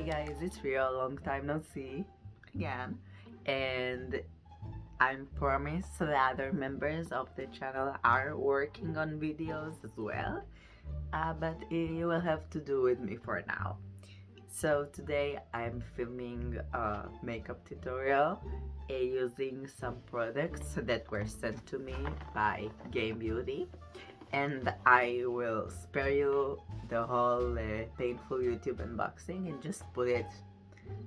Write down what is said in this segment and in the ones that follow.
Hey guys, it's real, long time no see again, and I promise the other members of the channel are working on videos as well, but you will have to do with me for now. So today I'm filming a makeup tutorial using some products that were sent to me by Game Beauty, and I will spare you the whole painful YouTube unboxing and just put it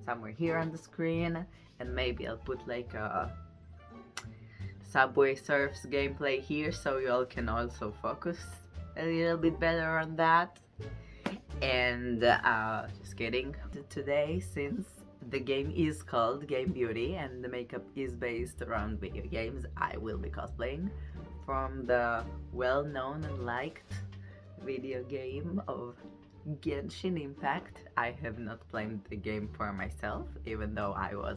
somewhere here on the screen, and maybe I'll put like a Subway Surfs gameplay here so you all can also focus a little bit better on that. And just kidding. Today, since the game is called Game Beauty and the makeup is based around video games, I will be cosplaying from the well-known and liked video game of Genshin Impact. I have not played the game for myself, even though I was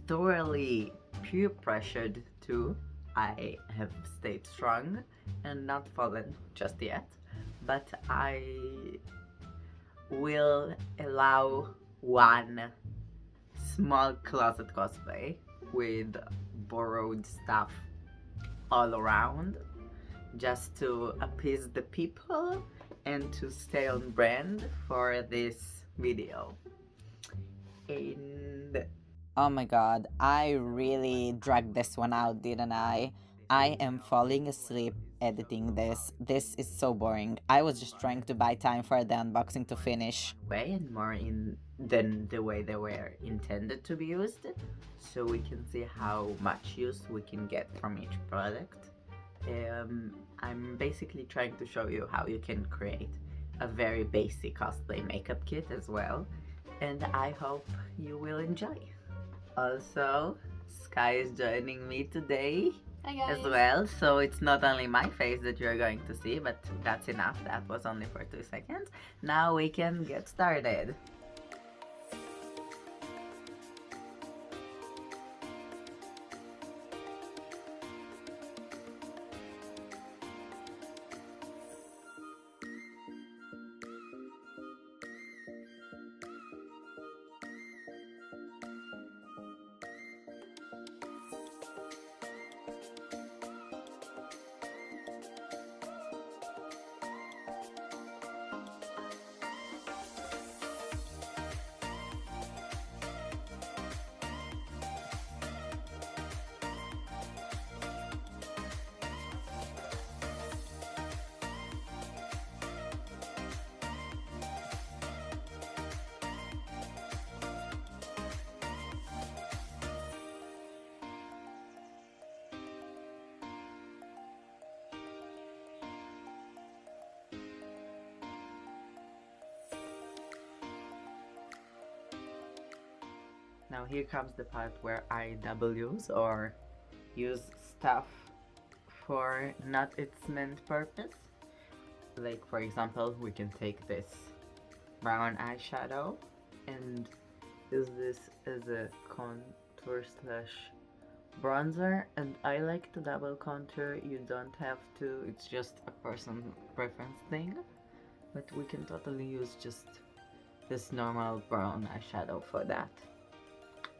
thoroughly peer pressured to. I have stayed strong and not fallen just yet, but I will allow one small closet cosplay with borrowed stuff all around, just to appease the people and to stay on brand for this video. And oh my god, I really dragged this one out, didn't I? I am falling asleep editing this. This is so boring. I was just trying to buy time for the unboxing to finish. way and more in than the way they were intended to be used, so we can see how much use we can get from each product. I'm basically trying to show you how you can create a very basic cosplay makeup kit as well, and I hope you will enjoy. Also, Sky is joining me today. Hi guys. As well, so it's not only my face that you're going to see, but that's enough. That was only for 2 seconds. Now we can get started. Now here comes the part where I double use or use stuff for not its meant purpose. Like for example, we can take this brown eyeshadow and use this as a contour slash bronzer, and I like to double contour. You don't have to, it's just a personal preference thing, but we can totally use just this normal brown eyeshadow for that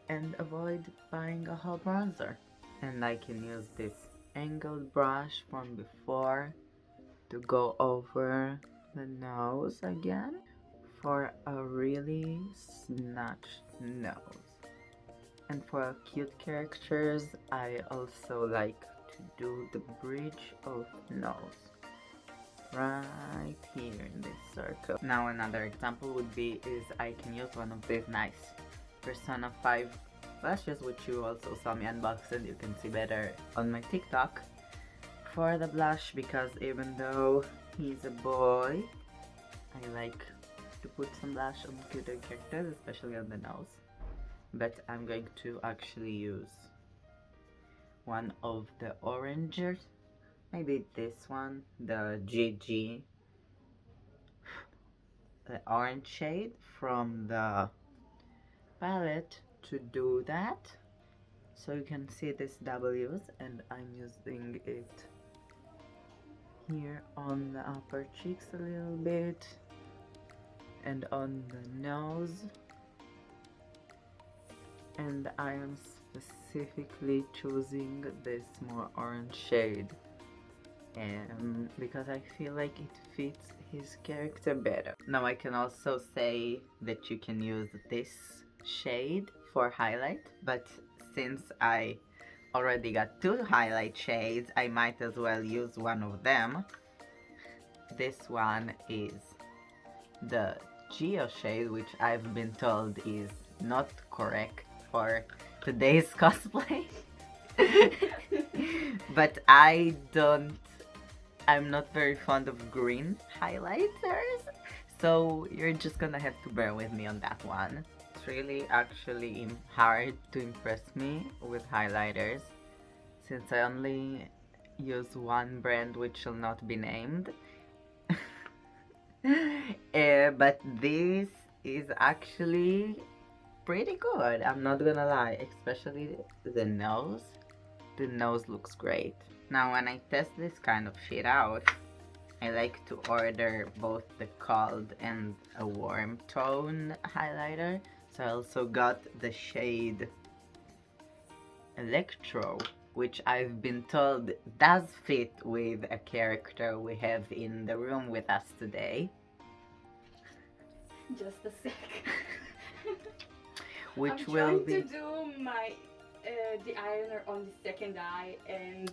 and avoid buying a whole bronzer. And I can use this angled brush from before to go over the nose again for a really snatched nose. And for cute characters, I also like to do the bridge of nose right here in this circle. Now another example would be I can use one of these nice Persona 5 blushes, which you also saw me unbox and you can see better on my TikTok, for the blush, because even though he's a boy, I like to put some blush on cuter characters, especially on the nose. But I'm going to actually use one of the oranges, maybe this one, the GG, the orange shade from the palette, to do that. So you can see this W's, and I'm using it here on the upper cheeks a little bit, and on the nose. And I am specifically choosing this more orange shade because I feel like it fits his character better. Now I can also say that you can use this shade for highlight, but since I already got 2 highlight shades, I might as well use one of them. This one is the Geo shade, which I've been told is not correct for today's cosplay. But I'm not very fond of green highlighters, so you're just gonna have to bear with me on that one. It's really actually hard to impress me with highlighters, since I only use one brand which shall not be named. But this is actually pretty good, I'm not gonna lie, especially the nose. The nose looks great. Now when I test this kind of shit out, I like to order both the cold and a warm tone highlighter. So I also got the shade Electro, which I've been told does fit with a character we have in the room with us today. Just a sec. Which I'm will trying be to do my the eyeliner on the second eye, and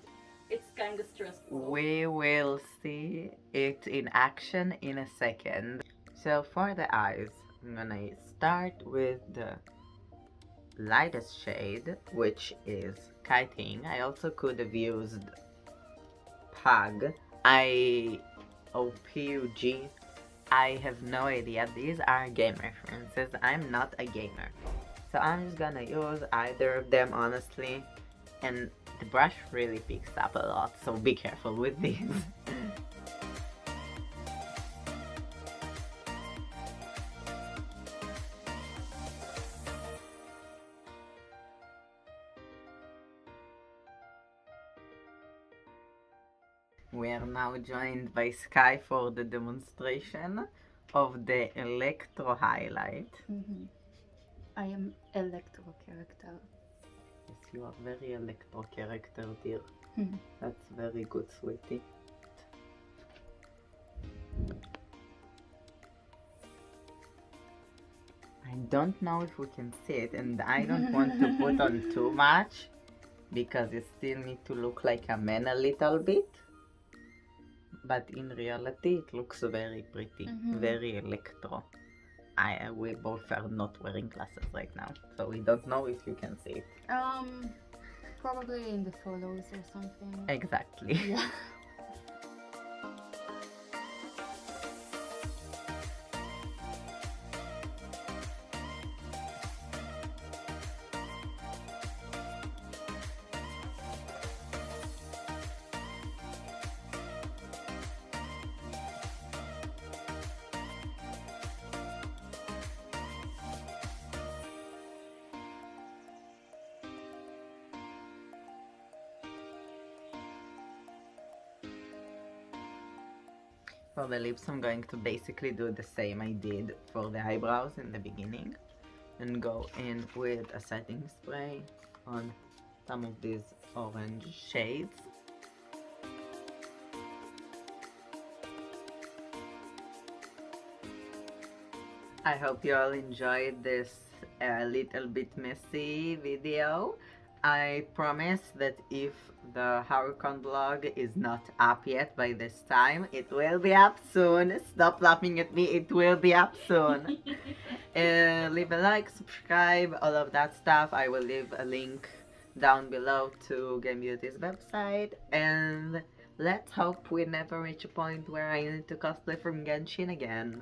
it's kind of stressful. We will see it in action in a second. So for the eyes, I'm gonna start with the lightest shade, which is Kiting. I also could have used Pug. IOPUG. I have no idea. These are game references. I'm not a gamer. So I'm just gonna use either of them, honestly. And the brush really picks up a lot, so be careful with these. We are now joined by Sky for the demonstration of the Electro highlight. I am Electro character. Yes, you are very Electro character, dear. Hmm. That's very good, sweetie. I don't know if we can see it, and I don't want to put on too much because you still need to look like a man a little bit. But in reality, it looks very pretty, very Electro. We both are not wearing glasses right now, so we don't know if you can see it. Probably in the photos or something. Exactly. Yeah. For the lips, I'm going to basically do the same I did for the eyebrows in the beginning and go in with a setting spray on some of these orange shades. I hope you all enjoyed this little bit messy video. I promise that if the Harucon blog is not up yet by this time, it will be up soon. Stop laughing at me, it will be up soon. Leave a like, subscribe, all of that stuff. I will leave a link down below to Game Beauty's website, and let's hope we never reach a point where I need to cosplay from Genshin again.